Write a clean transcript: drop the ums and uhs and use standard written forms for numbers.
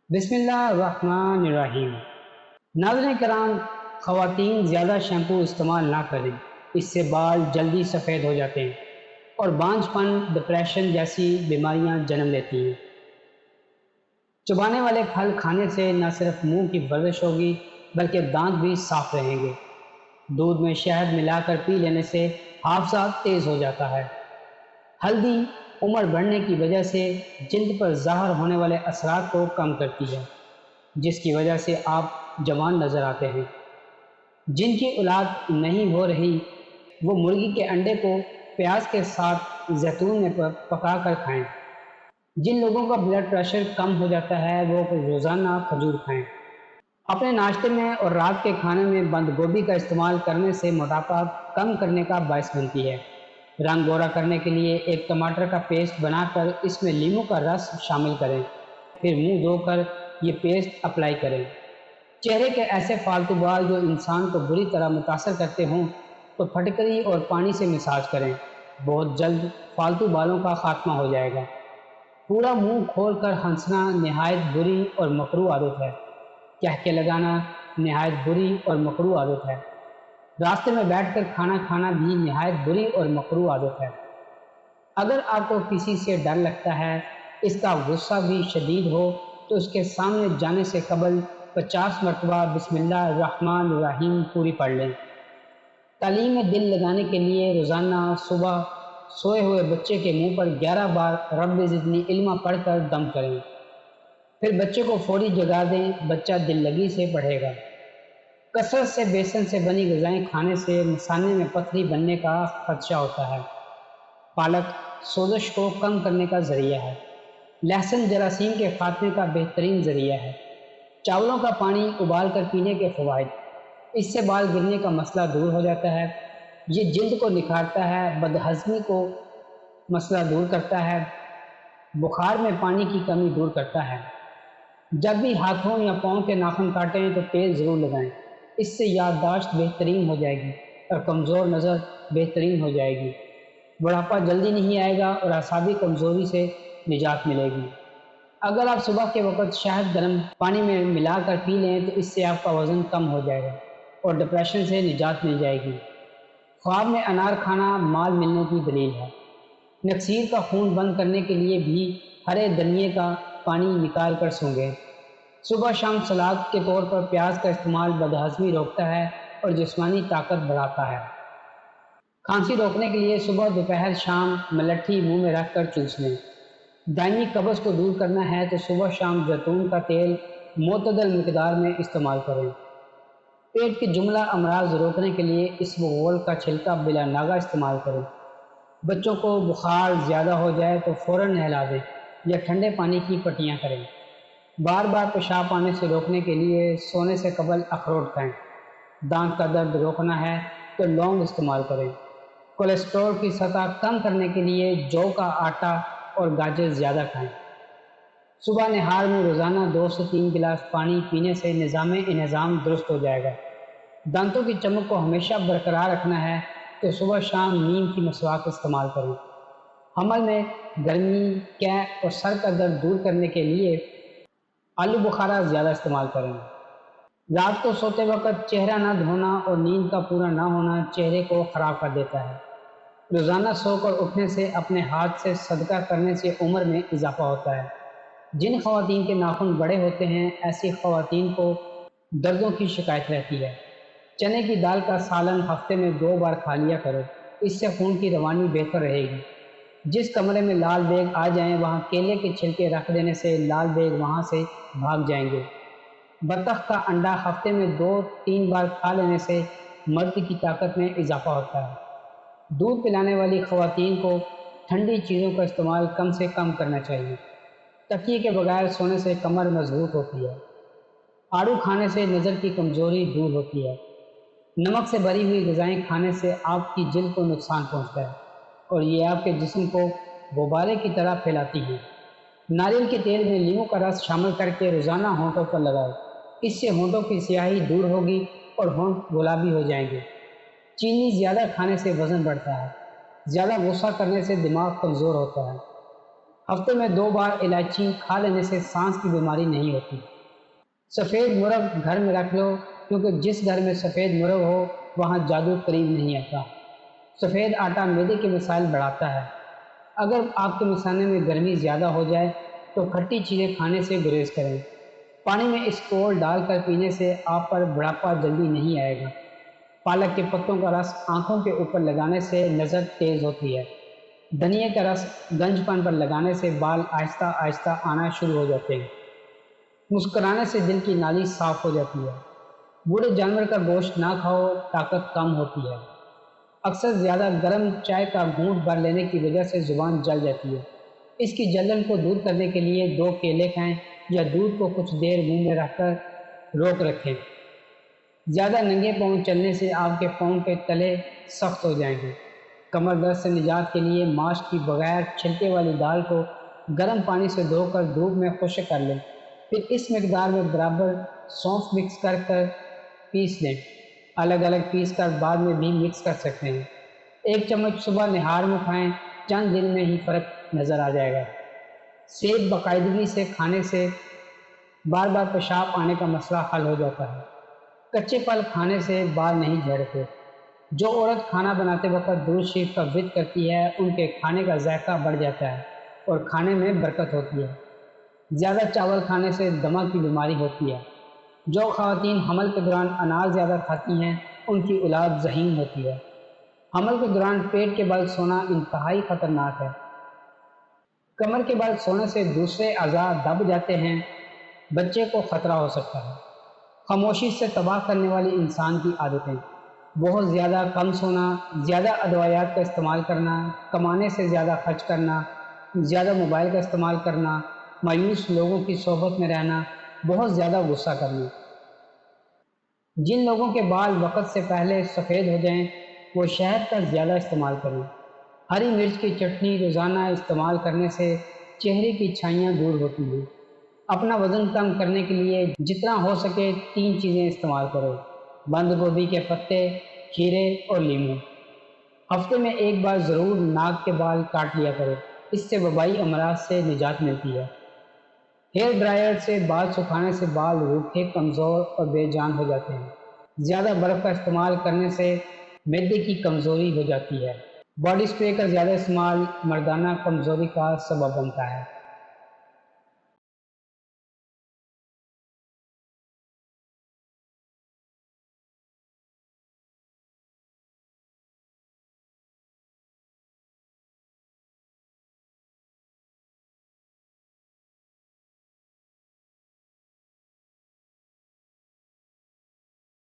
بسم اللہ الرحمن الرحیم۔ ناظرین کرام، خواتین زیادہ شیمپو استعمال نہ کریں، اس سے بال جلدی سفید ہو جاتے ہیں اور بانجھ پن، ڈپریشن جیسی بیماریاں جنم لیتی ہیں۔ چبانے والے پھل کھانے سے نہ صرف منہ کی ورزش ہوگی بلکہ دانت بھی صاف رہیں گے۔ دودھ میں شہد ملا کر پی لینے سے حافظہ تیز ہو جاتا ہے۔ ہلدی عمر بڑھنے کی وجہ سے جلد پر ظاہر ہونے والے اثرات کو کم کرتی ہے، جس کی وجہ سے آپ جوان نظر آتے ہیں۔ جن کی اولاد نہیں ہو رہی وہ مرغی کے انڈے کو پیاز کے ساتھ زیتون میں پکا کر کھائیں۔ جن لوگوں کا بلڈ پریشر کم ہو جاتا ہے وہ روزانہ کھجور کھائیں۔ اپنے ناشتے میں اور رات کے کھانے میں بند گوبھی کا استعمال کرنے سے موٹاپا کم کرنے کا باعث بنتی ہے۔ رنگ گورا کرنے کے لیے ایک ٹماٹر کا پیسٹ بنا کر اس میں لیموں کا رس شامل کریں، پھر منہ دھو کر یہ پیسٹ اپلائی کریں۔ چہرے کے ایسے فالتو بال جو انسان کو بری طرح متاثر کرتے ہوں تو پھٹکری اور پانی سے مساج کریں، بہت جلد فالتو بالوں کا خاتمہ ہو جائے گا۔ پورا منہ کھول کر ہنسنا نہایت بری اور مکروہ عادت ہے۔ کہکے لگانا نہایت بری اور مکروہ عادت ہے۔ راستے میں بیٹھ کر کھانا کھانا بھی نہایت بری اور مکروہ عادت ہے۔ اگر آپ کو کسی سے ڈر لگتا ہے، اس کا غصہ بھی شدید ہو، تو اس کے سامنے جانے سے قبل 50 مرتبہ بسم اللہ الرحمن الرحیم پوری پڑھ لیں۔ تعلیم میں دل لگانے کے لیے روزانہ صبح سوئے ہوئے بچے کے منہ پر 11 بار رب زدنی علما پڑھ کر دم کریں، پھر بچے کو فوری جگا دیں، بچہ دل لگی سے پڑھے گا۔ کثرت سے بیسن سے بنی غذائیں کھانے سے مثانے میں پتھری بننے کا خدشہ ہوتا ہے۔ پالک سوزش کو کم کرنے کا ذریعہ ہے۔ لہسن جراثیم کے خاتمے کا بہترین ذریعہ ہے۔ چاولوں کا پانی ابال کر پینے کے فوائد: اس سے بال گرنے کا مسئلہ دور ہو جاتا ہے، یہ جلد کو نکھارتا ہے، بدہضمی کو مسئلہ دور کرتا ہے، بخار میں پانی کی کمی دور کرتا ہے۔ جب بھی ہاتھوں یا پاؤں کے ناخن کاٹیں تو تیل ضرور لگائیں، اس سے یادداشت بہترین ہو جائے گی اور کمزور نظر بہترین ہو جائے گی۔ بڑھاپا جلدی نہیں آئے گا اور اعصابی کمزوری سے نجات ملے گی۔ اگر آپ صبح کے وقت شہد گرم پانی میں ملا کر پی لیں تو اس سے آپ کا وزن کم ہو جائے گا اور ڈپریشن سے نجات مل جائے گی۔ خواب میں انار کھانا مال ملنے کی دلیل ہے۔ نکسیر کا خون بند کرنے کے لیے بھی ہرے دھنیے کا پانی نکال کر سونگھیں۔ صبح شام سلاد کے طور پر پیاز کا استعمال بدہضمی روکتا ہے اور جسمانی طاقت بڑھاتا ہے۔ کھانسی روکنے کے لیے صبح دوپہر شام ملٹھی منہ میں رکھ کر چوس لیں۔ دائمی قبض کو دور کرنا ہے تو صبح شام زیتون کا تیل معتدل مقدار میں استعمال کریں۔ پیٹ کے جملہ امراض روکنے کے لیے اسبغول کا چھلکا بلا ناغہ استعمال کریں۔ بچوں کو بخار زیادہ ہو جائے تو فوراً نہلا دیں یا ٹھنڈے پانی کی پٹیاں کریں۔ بار بار پیشاب آنے سے روکنے کے لیے سونے سے قبل اخروٹ کھائیں۔ دانت کا درد روکنا ہے تو لونگ استعمال کریں۔ کولیسٹرول کی سطح کم کرنے کے لیے جو کا آٹا اور گاجر زیادہ کھائیں۔ صبح نہار میں روزانہ 2 سے 3 گلاس پانی پینے سے نظام انہضام درست ہو جائے گا۔ دانتوں کی چمک کو ہمیشہ برقرار رکھنا ہے تو صبح شام نیم کی مسواک استعمال کریں۔ حمل میں گرمی، قے اور سر کا درد دور کرنے کے لیے آلو بخارا زیادہ استعمال کریں۔ رات کو سوتے وقت چہرہ نہ دھونا اور نیند کا پورا نہ ہونا چہرے کو خراب کر دیتا ہے۔ روزانہ سو کر اٹھنے سے اپنے ہاتھ سے صدقہ کرنے سے عمر میں اضافہ ہوتا ہے۔ جن خواتین کے ناخن بڑے ہوتے ہیں ایسی خواتین کو دردوں کی شکایت رہتی ہے۔ چنے کی دال کا سالن ہفتے میں 2 بار کھا لیا کرو، اس سے خون کی روانی بہتر رہے گی۔ جس کمرے میں لال بیگ آ جائیں وہاں کیلے کے چھلکے رکھ دینے سے لال بیگ وہاں سے بھاگ جائیں گے۔ بطخ کا انڈا ہفتے میں 2-3 بار کھا لینے سے مرد کی طاقت میں اضافہ ہوتا ہے۔ دودھ پلانے والی خواتین کو ٹھنڈی چیزوں کا استعمال کم سے کم کرنا چاہیے۔ تکیے کے بغیر سونے سے کمر مضبوط ہوتی ہے۔ آڑو کھانے سے نظر کی کمزوری دور ہوتی ہے۔ نمک سے بھری ہوئی غذائیں کھانے سے آپ کی جلد کو نقصان پہنچتا ہے اور یہ آپ کے جسم کو غبارے کی طرح پھیلاتی ہے۔ ناریل کے تیل میں لیموں کا رس شامل کر کے روزانہ ہونٹوں پر لگائیں، اس سے ہونٹوں کی سیاہی دور ہوگی اور ہونٹ گلابی ہو جائیں گے۔ چینی زیادہ کھانے سے وزن بڑھتا ہے۔ زیادہ غصہ کرنے سے دماغ کمزور ہوتا ہے۔ ہفتے میں 2 بار الائچی کھا لینے سے سانس کی بیماری نہیں ہوتی۔ سفید مرغ گھر میں رکھ لو، کیونکہ جس گھر میں سفید مرغ ہو وہاں جادو قریب نہیں آتا۔ سفید آٹا معدے کے مسائل بڑھاتا ہے۔ اگر آپ کے مثانے میں گرمی زیادہ ہو جائے تو کھٹی چیزیں کھانے سے گریز کریں۔ پانی میں اسکول ڈال کر پینے سے آپ پر بڑھاپا جلدی نہیں آئے گا۔ پالک کے پتوں کا رس آنکھوں کے اوپر لگانے سے نظر تیز ہوتی ہے۔ دھنیا کا رس گنج پن پر لگانے سے بال آہستہ آہستہ آنا شروع ہو جاتے ہیں۔ مسکرانے سے دل کی نالی صاف ہو جاتی ہے۔ بوڑھے جانور کا گوشت نہ کھاؤ، طاقت کم ہوتی ہے۔ اکثر زیادہ گرم چائے کا گھونٹ بھر لینے کی وجہ سے زبان جل جاتی ہے۔ اس کی جلن کو دور کرنے کے لیے 2 کیلے کھائیں یا دودھ کو کچھ دیر منہ میں رکھ کر روک رکھیں۔ زیادہ ننگے پاؤں چلنے سے آپ کے پاؤں کے تلے سخت ہو جائیں گے۔ کمر درد سے نجات کے لیے ماش کی بغیر چھلکے والی دال کو گرم پانی سے دھو کر دھوپ میں خشک کر لیں، پھر اس مقدار میں برابر سونف مکس کر پیس لیں۔ الگ الگ پیس کر بعد میں بھی مکس کر سکتے ہیں۔ 1 چمچ صبح نہار میں کھائیں، چند دن میں ہی فرق نظر آ جائے گا۔ سیب باقاعدگی سے کھانے سے بار بار پیشاب آنے کا مسئلہ حل ہو جاتا ہے۔ کچے پھل کھانے سے بال نہیں جھڑتے۔ جو عورت کھانا بناتے وقت درود شریف کا ورد کرتی ہے ان کے کھانے کا ذائقہ بڑھ جاتا ہے اور کھانے میں برکت ہوتی ہے۔ زیادہ چاول کھانے سے دمہ کی بیماری ہوتی ہے۔ جو خواتین حمل کے دوران اناج زیادہ کھاتی ہیں ان کی اولاد ذہین ہوتی ہے۔ حمل کے دوران پیٹ کے بل سونا انتہائی خطرناک ہے۔ کمر کے بل سونے سے دوسرے اعضاء دب جاتے ہیں، بچے کو خطرہ ہو سکتا ہے۔ خاموشی سے تباہ کرنے والی انسان کی عادتیں: بہت زیادہ کم سونا، زیادہ ادویات کا استعمال کرنا، کمانے سے زیادہ خرچ کرنا، زیادہ موبائل کا استعمال کرنا، مایوس لوگوں کی صحبت میں رہنا، بہت زیادہ غصہ کرنا۔ جن لوگوں کے بال وقت سے پہلے سفید ہو جائیں وہ شہد کا زیادہ استعمال کریں۔ ہری مرچ کی چٹنی روزانہ استعمال کرنے سے چہرے کی چھائیاں دور ہوتی ہیں۔ اپنا وزن کم کرنے کے لیے جتنا ہو سکے 3 چیزیں استعمال کرو: بند گوبھی کے پتے، کھیرے اور لیموں۔ ہفتے میں 1 بار ضرور ناک کے بال کاٹ لیا کرو، اس سے وبائی امراض سے نجات ملتی ہے۔ ہیئر ڈرائر سے بال سکھانے سے بال روکھے، کمزور اور بے جان ہو جاتے ہیں۔ زیادہ برف کا استعمال کرنے سے معدے کی کمزوری ہو جاتی ہے۔ باڈی اسپرے کا زیادہ استعمال مردانہ کمزوری کا سبب بنتا ہے۔